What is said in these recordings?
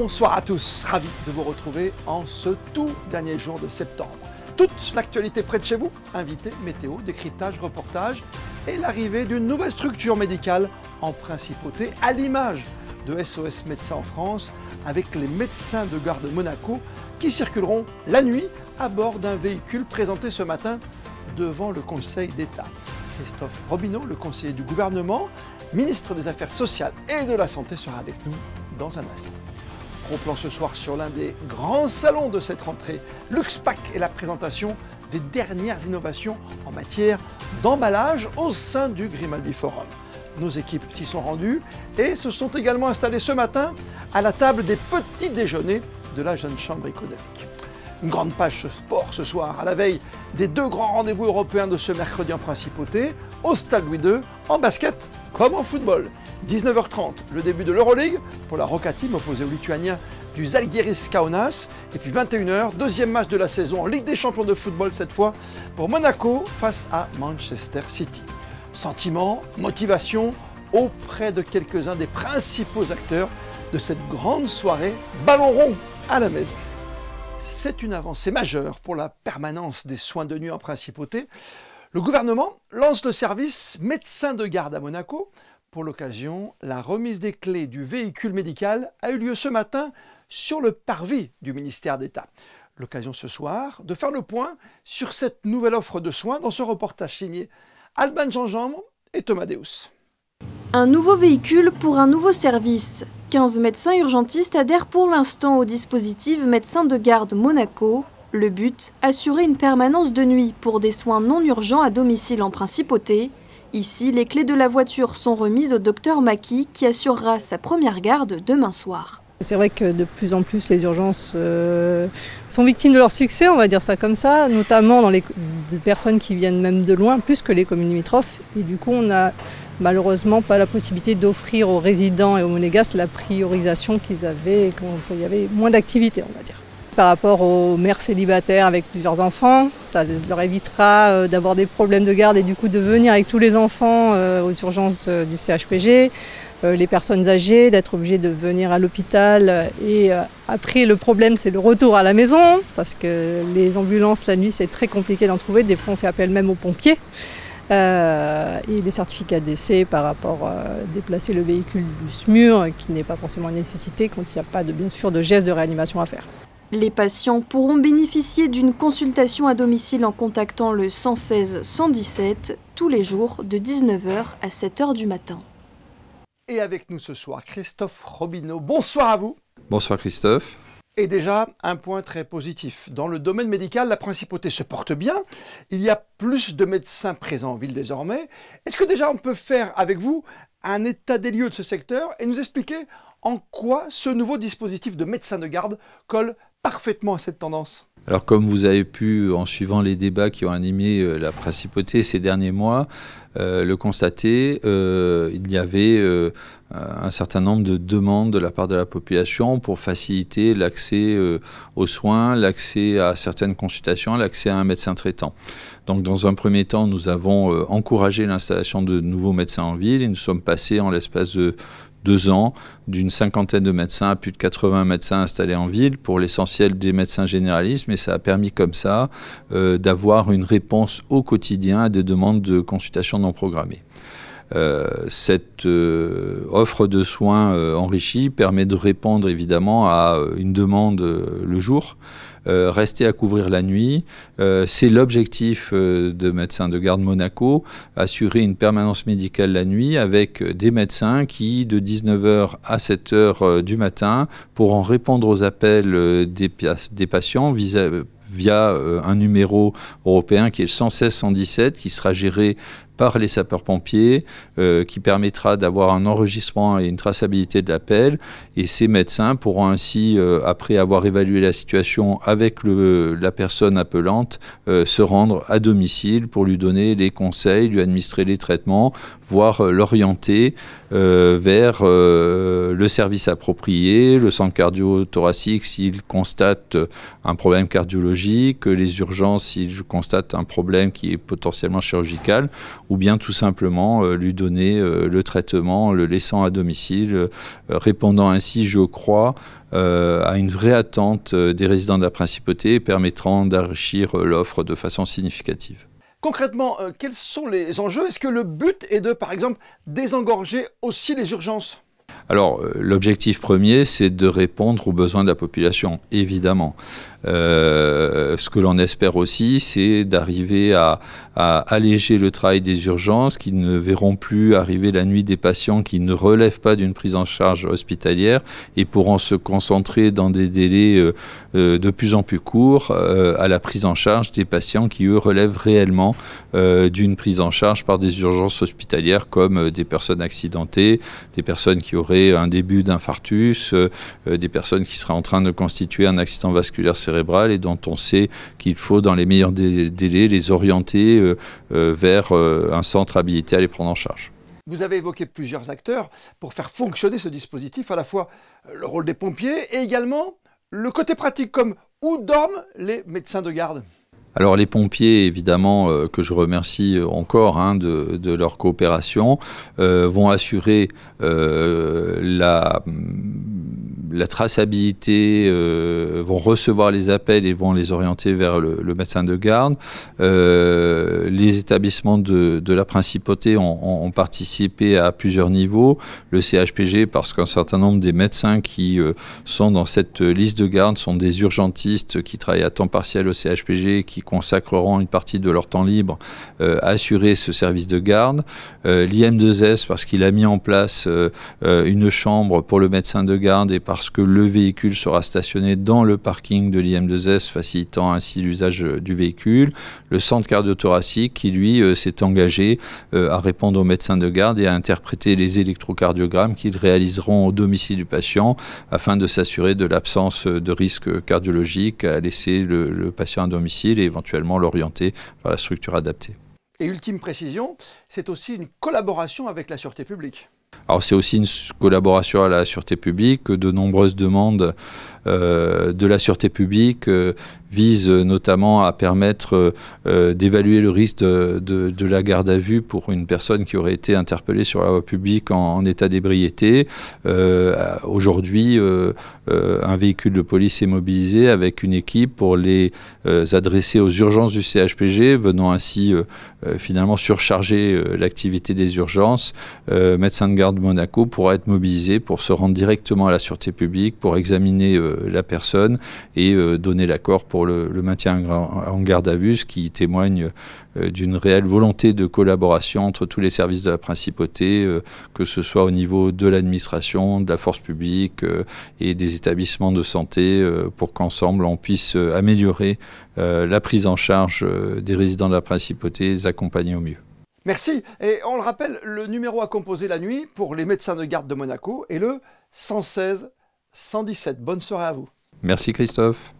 Bonsoir à tous, ravi de vous retrouver en ce tout dernier jour de septembre. Toute l'actualité près de chez vous, invités, météo, décryptage, reportage et l'arrivée d'une nouvelle structure médicale en principauté à l'image de SOS Médecins en France avec les médecins de garde Monaco qui circuleront la nuit à bord d'un véhicule présenté ce matin devant le Conseil d'État. Christophe Robineau, le conseiller du gouvernement, ministre des Affaires sociales et de la Santé, sera avec nous dans un instant. Gros plan ce soir sur l'un des grands salons de cette rentrée, Luxpack, et la présentation des dernières innovations en matière d'emballage au sein du Grimaldi Forum. Nos équipes s'y sont rendues et se sont également installées ce matin à la table des petits déjeuners de la Jeune Chambre économique. Une grande page sport ce soir, à la veille des deux grands rendez-vous européens de ce mercredi en principauté, au Stade Louis II, en basket comme en football. 19h30, le début de l'Euroleague pour la Roca Team opposée aux Lituaniens du Žalgiris Kaunas. Et puis 21h, deuxième match de la saison en Ligue des Champions de football cette fois pour Monaco face à Manchester City. Sentiments, motivation auprès de quelques-uns des principaux acteurs de cette grande soirée ballon rond à la maison. C'est une avancée majeure pour la permanence des soins de nuit en principauté. Le gouvernement lance le service médecin de garde à Monaco. Pour l'occasion, la remise des clés du véhicule médical a eu lieu ce matin sur le parvis du ministère d'État. L'occasion ce soir de faire le point sur cette nouvelle offre de soins dans ce reportage signé Alban Jean-Jambe et Thomas Deus. Un nouveau véhicule pour un nouveau service. 15 médecins urgentistes adhèrent pour l'instant au dispositif médecin de garde Monaco. Le but, assurer une permanence de nuit pour des soins non urgents à domicile en principauté. Ici, les clés de la voiture sont remises au docteur Maki qui assurera sa première garde demain soir. C'est vrai que de plus en plus les urgences sont victimes de leur succès, on va dire ça comme ça, notamment dans les personnes qui viennent même de loin, plus que les communes limitrophes. Et du coup, on n'a malheureusement pas la possibilité d'offrir aux résidents et aux monégasques la priorisation qu'ils avaient quand il y avait moins d'activité, on va dire. Par rapport aux mères célibataires avec plusieurs enfants, ça leur évitera d'avoir des problèmes de garde et du coup de venir avec tous les enfants aux urgences du CHPG. Les personnes âgées, d'être obligées de venir à l'hôpital. Et après, le problème, c'est le retour à la maison, parce que les ambulances, la nuit, c'est très compliqué d'en trouver. Des fois, on fait appel même aux pompiers. Et les certificats d'essai par rapport à déplacer le véhicule du SMUR, qui n'est pas forcément une nécessité quand il n'y a pas, bien sûr, de gestes de réanimation à faire. Les patients pourront bénéficier d'une consultation à domicile en contactant le 116 117 tous les jours de 19h à 7h du matin. Et avec nous ce soir, Christophe Robineau. Bonsoir à vous. Bonsoir Christophe. Et déjà, un point très positif. Dans le domaine médical, la principauté se porte bien. Il y a plus de médecins présents en ville désormais. Est-ce que déjà on peut faire avec vous un état des lieux de ce secteur et nous expliquer en quoi ce nouveau dispositif de médecin de garde colle parfaitement à cette tendance? Alors comme vous avez pu, en suivant les débats qui ont animé la principauté ces derniers mois, le constater, il y avait un certain nombre de demandes de la part de la population pour faciliter l'accès aux soins, l'accès à certaines consultations, l'accès à un médecin traitant. Donc dans un premier temps, nous avons encouragé l'installation de nouveaux médecins en ville et nous sommes passés en l'espace de 2 ans, d'une 50aine de médecins à plus de 80 médecins installés en ville, pour l'essentiel des médecins généralistes, mais ça a permis comme ça d'avoir une réponse au quotidien à des demandes de consultation non programmées. Cette offre de soins enrichie permet de répondre évidemment à une demande le jour, rester à couvrir la nuit. C'est l'objectif de Médecins de garde Monaco, assurer une permanence médicale la nuit avec des médecins qui, de 19h à 7h du matin, pourront répondre aux appels des patients via un numéro européen qui est le 116 117, qui sera géré par les sapeurs-pompiers, qui permettra d'avoir un enregistrement et une traçabilité de l'appel. Et ces médecins pourront ainsi, après avoir évalué la situation avec la personne appelante, se rendre à domicile pour lui donner les conseils, lui administrer les traitements, voire l'orienter vers le service approprié, le centre cardio-thoracique s'il constate un problème cardiologique, les urgences s'il constate un problème qui est potentiellement chirurgical, ou bien tout simplement lui donner le traitement, le laissant à domicile, répondant ainsi, je crois, à une vraie attente des résidents de la Principauté, permettant d'enrichir l'offre de façon significative. Concrètement, quels sont les enjeux? Est-ce que le but est de, par exemple, désengorger aussi les urgences? Alors, l'objectif premier, c'est de répondre aux besoins de la population, évidemment. Ce que l'on espère aussi, c'est d'arriver à alléger le travail des urgences, qui ne verront plus arriver la nuit des patients qui ne relèvent pas d'une prise en charge hospitalière et pourront se concentrer dans des délais de plus en plus courts à la prise en charge des patients qui, eux, relèvent réellement d'une prise en charge par des urgences hospitalières, comme des personnes accidentées, des personnes qui auraient un début d'infarctus, des personnes qui seraient en train de constituer un accident vasculaire cérébral et dont on sait qu'il faut, dans les meilleurs délais, les orienter vers un centre habilité à les prendre en charge. Vous avez évoqué plusieurs acteurs pour faire fonctionner ce dispositif, à la fois le rôle des pompiers et également le côté pratique, comme où dorment les médecins de garde. Alors les pompiers, évidemment, que je remercie encore de leur coopération, vont assurer la traçabilité, vont recevoir les appels et vont les orienter vers le médecin de garde. Les établissements de la Principauté ont participé à plusieurs niveaux. Le CHPG, parce qu'un certain nombre des médecins qui sont dans cette liste de garde sont des urgentistes qui travaillent à temps partiel au CHPG, qui consacreront une partie de leur temps libre à assurer ce service de garde. L'IM2S, parce qu'il a mis en place une chambre pour le médecin de garde et parce que le véhicule sera stationné dans le parking de l'IM2S, facilitant ainsi l'usage du véhicule. Le centre cardio-thoracique qui, lui, s'est engagé à répondre aux médecins de garde et à interpréter les électrocardiogrammes qu'ils réaliseront au domicile du patient afin de s'assurer de l'absence de risque cardiologique, à laisser le patient à domicile et éventuellement l'orienter vers la structure adaptée. Et ultime précision, c'est aussi une collaboration avec la sûreté publique. Alors c'est aussi une collaboration à la sûreté publique. De nombreuses demandes de la sûreté publique visent notamment à permettre d'évaluer le risque de la garde à vue pour une personne qui aurait été interpellée sur la voie publique en état d'ébriété. Aujourd'hui, un véhicule de police est mobilisé avec une équipe pour les adresser aux urgences du CHPG, venant ainsi finalement surcharger l'activité des urgences. Médecin de garde de Monaco pourra être mobilisé pour se rendre directement à la sûreté publique, pour examiner la personne et donner l'accord pour le maintien en garde à vue, ce qui témoigne d'une réelle volonté de collaboration entre tous les services de la Principauté, que ce soit au niveau de l'administration, de la force publique et des établissements de santé, pour qu'ensemble on puisse améliorer la prise en charge des résidents de la Principauté et les accompagner au mieux. Merci. Et on le rappelle, le numéro à composer la nuit pour les médecins de garde de Monaco est le 116 117. Bonne soirée à vous. Merci Christophe.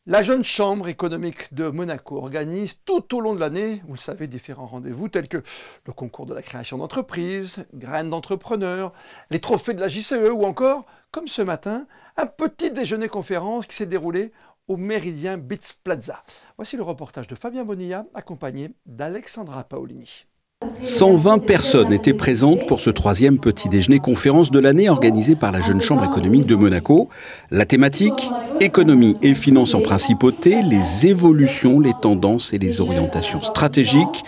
La Jeune Chambre économique de Monaco organise tout au long de l'année, vous le savez, différents rendez-vous tels que le concours de la création d'entreprises, graines d'entrepreneurs, les trophées de la JCE ou encore, comme ce matin, un petit déjeuner conférence qui s'est déroulé au Méridien Beach Plaza. Voici le reportage de Fabien Bonilla, accompagné d'Alexandra Paolini. 120 personnes étaient présentes pour ce troisième petit déjeuner conférence de l'année organisé par la Jeune Chambre économique de Monaco. La thématique, économie et finances en principauté, les évolutions, les tendances et les orientations stratégiques.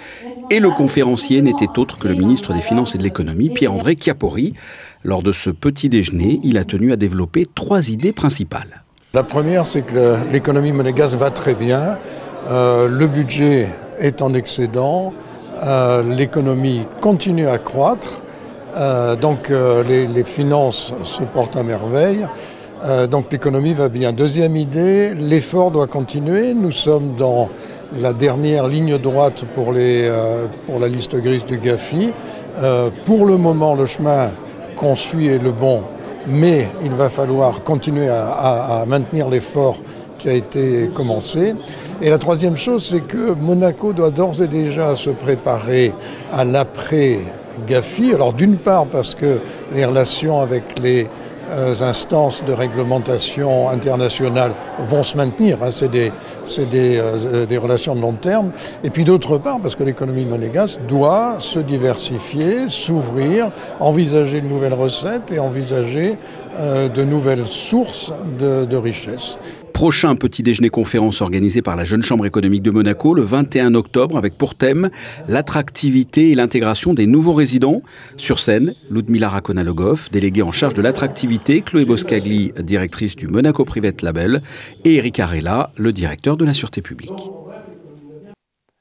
Et le conférencier n'était autre que le ministre des Finances et de l'Économie, Pierre-André Chiappori. Lors de ce petit déjeuner, il a tenu à développer 3 idées principales. La première, c'est que l'économie monégasque va très bien, le budget est en excédent, l'économie continue à croître, donc les finances se portent à merveille, donc l'économie va bien. Deuxième idée, l'effort doit continuer. Nous sommes dans la dernière ligne droite pour la liste grise du GAFI. Pour le moment, le chemin qu'on suit est le bon, mais il va falloir continuer à maintenir l'effort qui a été commencé. Et la troisième chose, c'est que Monaco doit d'ores et déjà se préparer à l'après-GAFI. Alors d'une part parce que les relations avec les instances de réglementation internationale vont se maintenir. Hein, c'est des relations de long terme. Et puis d'autre part, parce que l'économie monégasque doit se diversifier, s'ouvrir, envisager de nouvelles recettes et envisager de nouvelles sources de richesse. Prochain petit déjeuner conférence organisé par la Jeune Chambre économique de Monaco le 21 octobre avec pour thème l'attractivité et l'intégration des nouveaux résidents. Sur scène, Ludmila Rakona-Logov, déléguée en charge de l'attractivité, Chloé Boscagli, directrice du Monaco Private Label et Eric Arella, le directeur de la Sûreté publique.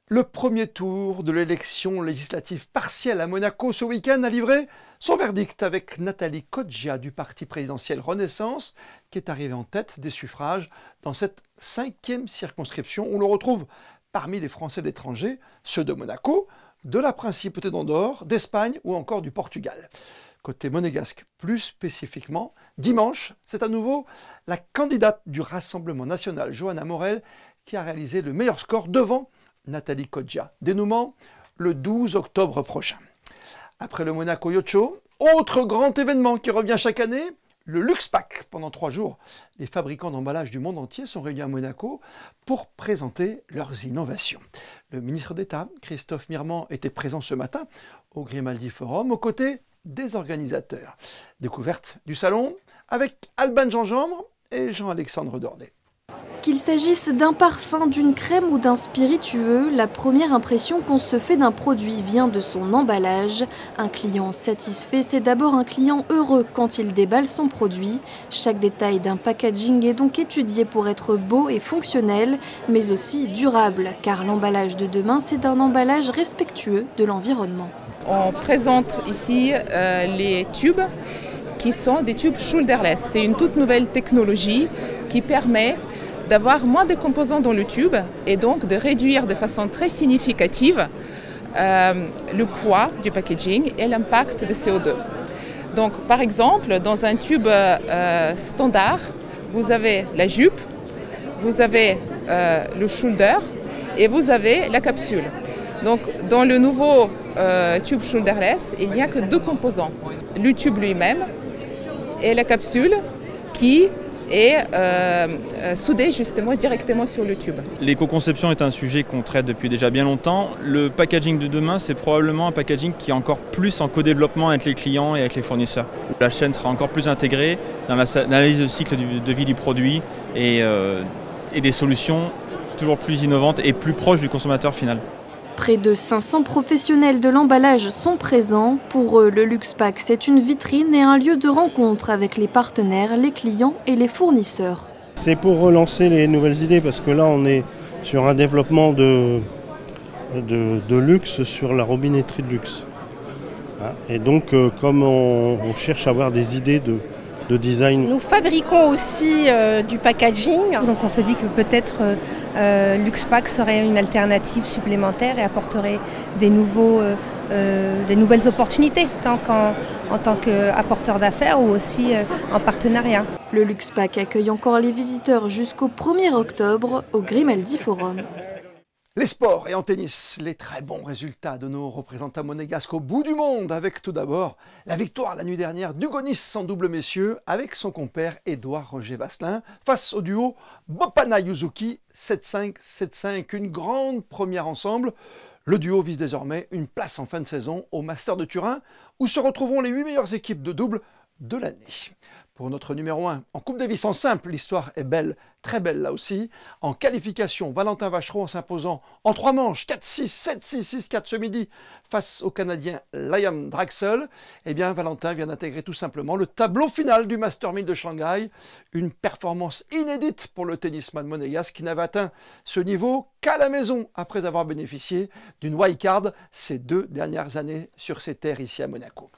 Le premier tour de l'élection législative partielle à Monaco ce week-end a livré son verdict avec Nathalie Coggia du parti présidentiel Renaissance qui est arrivée en tête des suffrages dans cette 5e circonscription où l'on retrouve parmi les Français de l'étranger ceux de Monaco, de la Principauté d'Andorre, d'Espagne ou encore du Portugal. Côté monégasque, plus spécifiquement, dimanche, c'est à nouveau la candidate du Rassemblement national, Johanna Morel, qui a réalisé le meilleur score devant Nathalie Coggia. Dénouement le 12 octobre prochain. Après le Monaco Yacht Show, autre grand événement qui revient chaque année, le Luxpack. Pendant 3 jours, les fabricants d'emballages du monde entier sont réunis à Monaco pour présenter leurs innovations. Le ministre d'État, Christophe Mirmand, était présent ce matin au Grimaldi Forum aux côtés des organisateurs. Découverte du salon avec Alban Gingembre et Jean-Alexandre Dordet. Qu'il s'agisse d'un parfum, d'une crème ou d'un spiritueux, la première impression qu'on se fait d'un produit vient de son emballage. Un client satisfait, c'est d'abord un client heureux quand il déballe son produit. Chaque détail d'un packaging est donc étudié pour être beau et fonctionnel, mais aussi durable, car l'emballage de demain, c'est un emballage respectueux de l'environnement. On présente ici les tubes qui sont des tubes shoulderless. C'est une toute nouvelle technologie qui permet d'avoir moins de composants dans le tube et donc de réduire de façon très significative le poids du packaging et l'impact de CO2. Donc par exemple, dans un tube standard, vous avez la jupe, vous avez le shoulder et vous avez la capsule. Donc dans le nouveau tube shoulderless, il n'y a que 2 composants, le tube lui-même et la capsule qui est soudé justement directement sur le tube. L'éco-conception est un sujet qu'on traite depuis déjà bien longtemps. Le packaging de demain, c'est probablement un packaging qui est encore plus en co-développement avec les clients et avec les fournisseurs. La chaîne sera encore plus intégrée dans l'analyse de cycle de vie du produit et des solutions toujours plus innovantes et plus proches du consommateur final. Près de 500 professionnels de l'emballage sont présents. Pour eux, le Luxpack, c'est une vitrine et un lieu de rencontre avec les partenaires, les clients et les fournisseurs. C'est pour relancer les nouvelles idées parce que là, on est sur un développement de luxe sur la robinetterie de luxe. Et donc, comme on cherche à avoir des idées de design. Nous fabriquons aussi du packaging. Donc on se dit que peut-être Luxpack serait une alternative supplémentaire et apporterait des nouvelles opportunités, tant en tant qu'apporteur d'affaires ou aussi en partenariat. Le Luxpack accueille encore les visiteurs jusqu'au 1er octobre au Grimaldi Forum. Les sports et en tennis, les très bons résultats de nos représentants monégasques au bout du monde, avec tout d'abord la victoire la nuit dernière d'Hugo Nys en double messieurs avec son compère Édouard Roger Vasselin face au duo Bopana Yuzuki 7-5, 7-5, une grande première ensemble. Le duo vise désormais une place en fin de saison au Master de Turin où se retrouveront les 8 meilleures équipes de double de l'année. Pour notre numéro 1, en Coupe Davis en simple, l'histoire est belle, très belle là aussi. En qualification, Valentin Vacheron en s'imposant en 3 manches, 4-6, 7-6, 6-4 ce midi, face au Canadien Liam Draxel. Eh bien, Valentin vient d'intégrer tout simplement le tableau final du Master 1000 de Shanghai. Une performance inédite pour le tennisman monégasque qui n'avait atteint ce niveau qu'à la maison après avoir bénéficié d'une wildcard ces 2 dernières années sur ces terres ici à Monaco.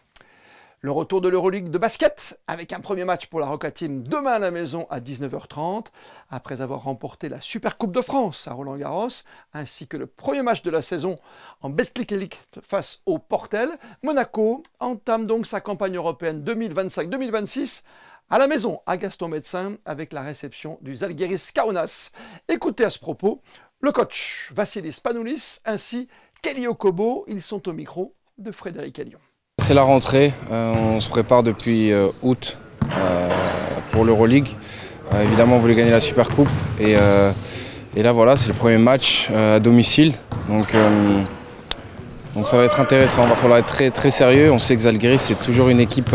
Le retour de l'Euroleague de basket avec un premier match pour la Roca Team demain à la maison à 19h30 après avoir remporté la Super Coupe de France à Roland-Garros ainsi que le premier match de la saison en Betclic Elite face au Portel. Monaco entame donc sa campagne européenne 2025-2026 à la maison à Gaston Médecin avec la réception du Zalgiris Kaunas. Écoutez à ce propos le coach Vassilis Panoulis ainsi qu'Eli Okobo, ils sont au micro de Frédéric Elion. C'est la rentrée, on se prépare depuis août pour l'Euroleague. Évidemment, on voulait gagner la Supercoupe et là voilà, c'est le premier match à domicile. Donc ça va être intéressant, il va falloir être très, très sérieux. On sait que Zalgiris c'est toujours une équipe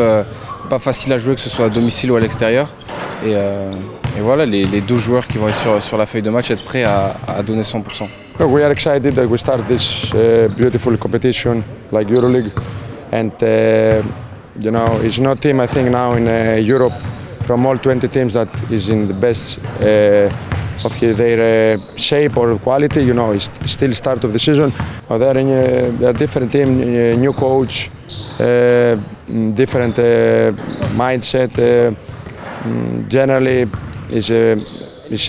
pas facile à jouer, que ce soit à domicile ou à l'extérieur. Et voilà, les 12 joueurs qui vont être sur la feuille de match, être prêts à donner 100%. We are excited that we start this beautiful competition like EuroLeague, and you know, it's no team I think now in Europe from all 20 teams that is in the best of their shape or quality. You know, it's still start of the season. They're different team, new coach, different mindset. Generally, it's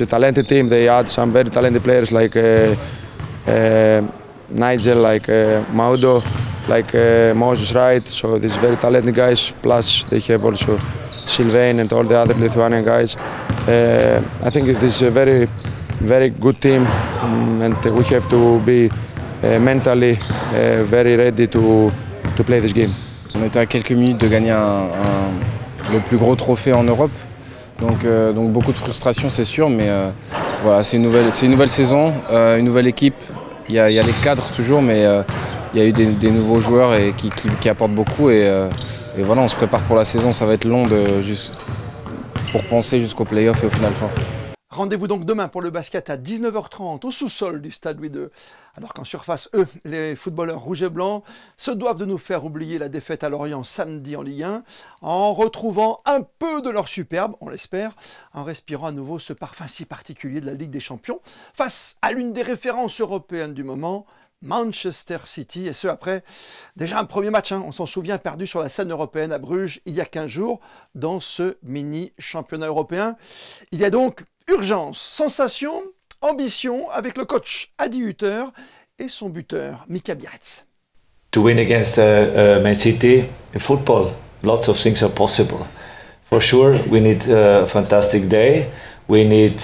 a talented team. They add some very talented players like Nigel, like Maudo, like Moses Wright. So these very talented guys. Plus they have also Sylvain and all the other Lithuanian guys. I think it is a very, very good team, and we have to be mentally very ready to play this game. On était à quelques minutes de gagner le plus gros trophée en Europe, donc beaucoup de frustration c'est sûr, mais voilà, c'est une nouvelle saison, une nouvelle équipe. Il y a les cadres toujours, mais il y a eu des nouveaux joueurs qui apportent beaucoup et voilà, on se prépare pour la saison. Ça va être long pour penser jusqu'au play-off et au Final Four. Rendez-vous donc demain pour le basket à 19h30 au sous-sol du Stade Louis II. Alors qu'en surface, eux, les footballeurs rouges et blancs, se doivent de nous faire oublier la défaite à Lorient samedi en Ligue 1, en retrouvant un peu de leur superbe, on l'espère, en respirant à nouveau ce parfum si particulier de la Ligue des Champions, face à l'une des références européennes du moment, Manchester City, et ce après déjà un premier match, on s'en souvient, perdu sur la scène européenne à Bruges il y a 15 jours dans ce mini-championnat européen. Il y a donc urgence, sensation, ambition avec le coach Adi Hütter et son buteur Mika Bierz. To win against Man City in football, lots of things are possible. For sure, we need a fantastic day. We need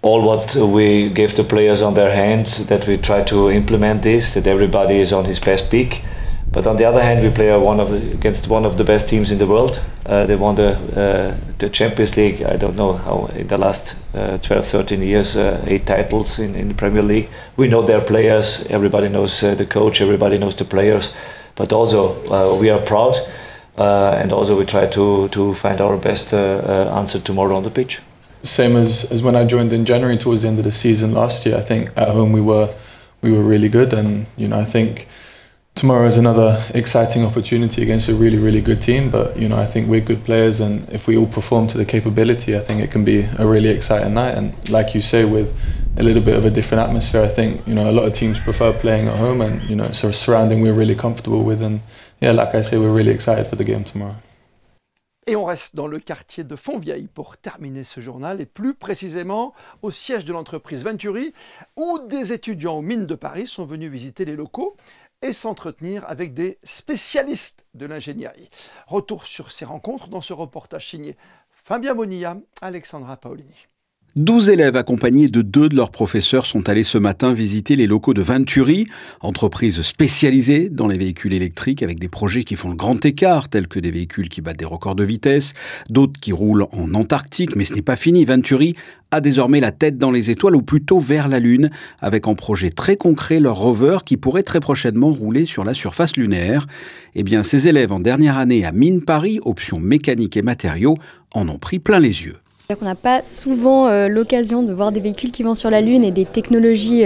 all what we give the players on their hands, that we try to implement this, that everybody is on his best peak. But on the other hand, we play against one of the best teams in the world. They won the Champions League, I don't know how, in the last 12, 13 years, 8 titles in the Premier League. We know their players, everybody knows the coach, everybody knows the players. But also, we are proud, and also we try to find our best answer tomorrow on the pitch. Same as when I joined in January towards the end of the season last year. I think at home we were really good, and you know, I think tomorrow is another exciting opportunity against a really, really good team. But you know, I think we're good players, and if we all perform to the capability, I think it can be a really exciting night. And like you say, with a little bit of a different atmosphere, I think, you know, a lot of teams prefer playing at home, and you know, it's a surrounding we're really comfortable with. And yeah, like I say, we're really excited for the game tomorrow. Et on reste dans le quartier de Fontvieille pour terminer ce journal, et plus précisément au siège de l'entreprise Venturi, où des étudiants aux mines de Paris sont venus visiter les locaux et s'entretenir avec des spécialistes de l'ingénierie. Retour sur ces rencontres dans ce reportage signé Fabien Bonilla, Alexandra Paolini. 12 élèves accompagnés de 2 de leurs professeurs sont allés ce matin visiter les locaux de Venturi, entreprise spécialisée dans les véhicules électriques avec des projets qui font le grand écart, tels que des véhicules qui battent des records de vitesse, d'autres qui roulent en Antarctique. Mais ce n'est pas fini. Venturi a désormais la tête dans les étoiles, ou plutôt vers la Lune, avec en projet très concret leur rover qui pourrait très prochainement rouler sur la surface lunaire. Eh bien, ces élèves en dernière année à Mines Paris, option mécanique et matériaux, en ont pris plein les yeux. On n'a pas souvent l'occasion de voir des véhicules qui vont sur la Lune et des technologies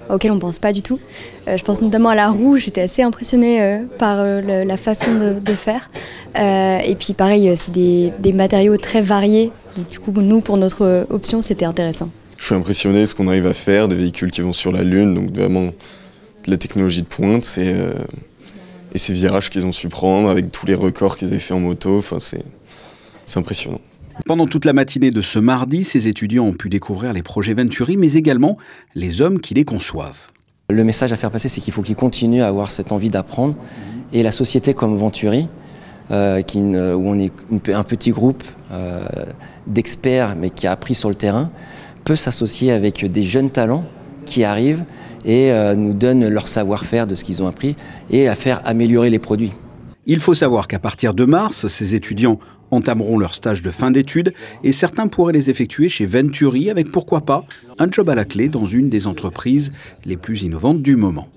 auxquelles on ne pense pas du tout. Je pense notamment à la roue, j'étais assez impressionnée par la façon de faire. Et puis pareil, c'est des matériaux très variés. Donc, du coup, nous, pour notre option, c'était intéressant. Je suis impressionné de ce qu'on arrive à faire, des véhicules qui vont sur la Lune, donc vraiment de la technologie de pointe. Et ces virages qu'ils ont su prendre avec tous les records qu'ils avaient fait en moto, enfin, c'est impressionnant. Pendant toute la matinée de ce mardi, ces étudiants ont pu découvrir les projets Venturi, mais également les hommes qui les conçoivent. Le message à faire passer, c'est qu'il faut qu'ils continuent à avoir cette envie d'apprendre. Et la société comme Venturi, où on est un petit groupe d'experts, mais qui a appris sur le terrain, peut s'associer avec des jeunes talents qui arrivent et nous donnent leur savoir-faire de ce qu'ils ont appris et à faire améliorer les produits. Il faut savoir qu'à partir de mars, ces étudiants entameront leur stage de fin d'études et certains pourraient les effectuer chez Venturi avec, pourquoi pas, un job à la clé dans une des entreprises les plus innovantes du moment.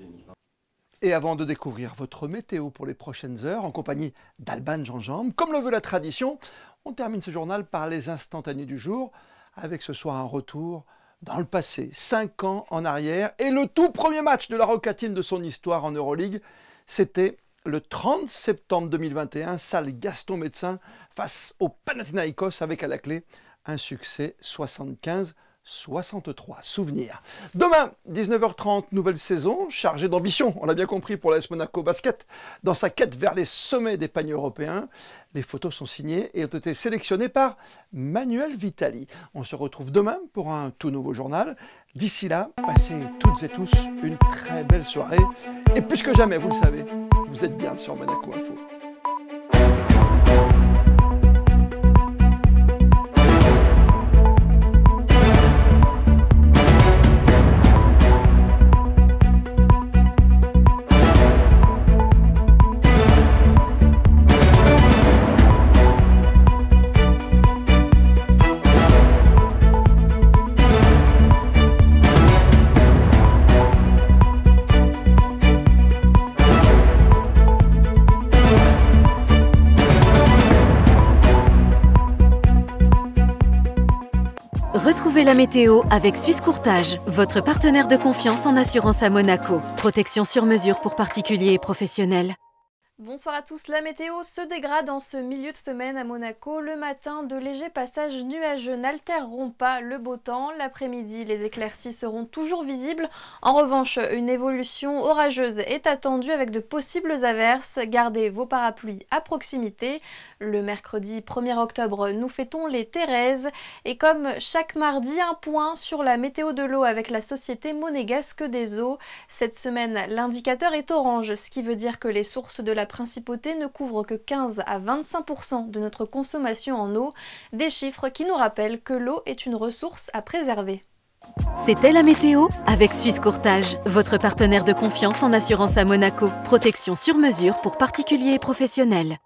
Et avant de découvrir votre météo pour les prochaines heures, en compagnie d'Alban Jean-Jambe, comme le veut la tradition, on termine ce journal par les instantanés du jour, avec ce soir un retour dans le passé, 5 ans en arrière, et le tout premier match de la Rocca Team de son histoire en Euroleague, c'était le 30 septembre 2021, salle Gaston Médecin, face au Panathinaïkos, avec à la clé un succès 75-63. Souvenirs. Demain, 19h30, nouvelle saison, chargée d'ambition, on l'a bien compris pour l'AS Monaco Basket, dans sa quête vers les sommets des paniers européens. Les photos sont signées et ont été sélectionnées par Manuel Vitali. On se retrouve demain pour un tout nouveau journal. D'ici là, passez toutes et tous une très belle soirée. Et plus que jamais, vous le savez, vous êtes bien sur Monaco Info. Retrouvez la météo avec Suisse Courtage, votre partenaire de confiance en assurance à Monaco. Protection sur mesure pour particuliers et professionnels. Bonsoir à tous, la météo se dégrade en ce milieu de semaine à Monaco. Le matin, de légers passages nuageux n'altéreront pas le beau temps. L'après-midi, les éclaircies seront toujours visibles. En revanche, une évolution orageuse est attendue avec de possibles averses. Gardez vos parapluies à proximité. Le mercredi 1er octobre, nous fêtons les Thérèses. Et comme chaque mardi, un point sur la météo de l'eau avec la société monégasque des eaux. Cette semaine, l'indicateur est orange, ce qui veut dire que les sources de la principauté ne couvrent que 15 à 25% de notre consommation en eau, des chiffres qui nous rappellent que l'eau est une ressource à préserver. C'était la météo avec Suisse Courtage, votre partenaire de confiance en assurance à Monaco. Protection sur mesure pour particuliers et professionnels.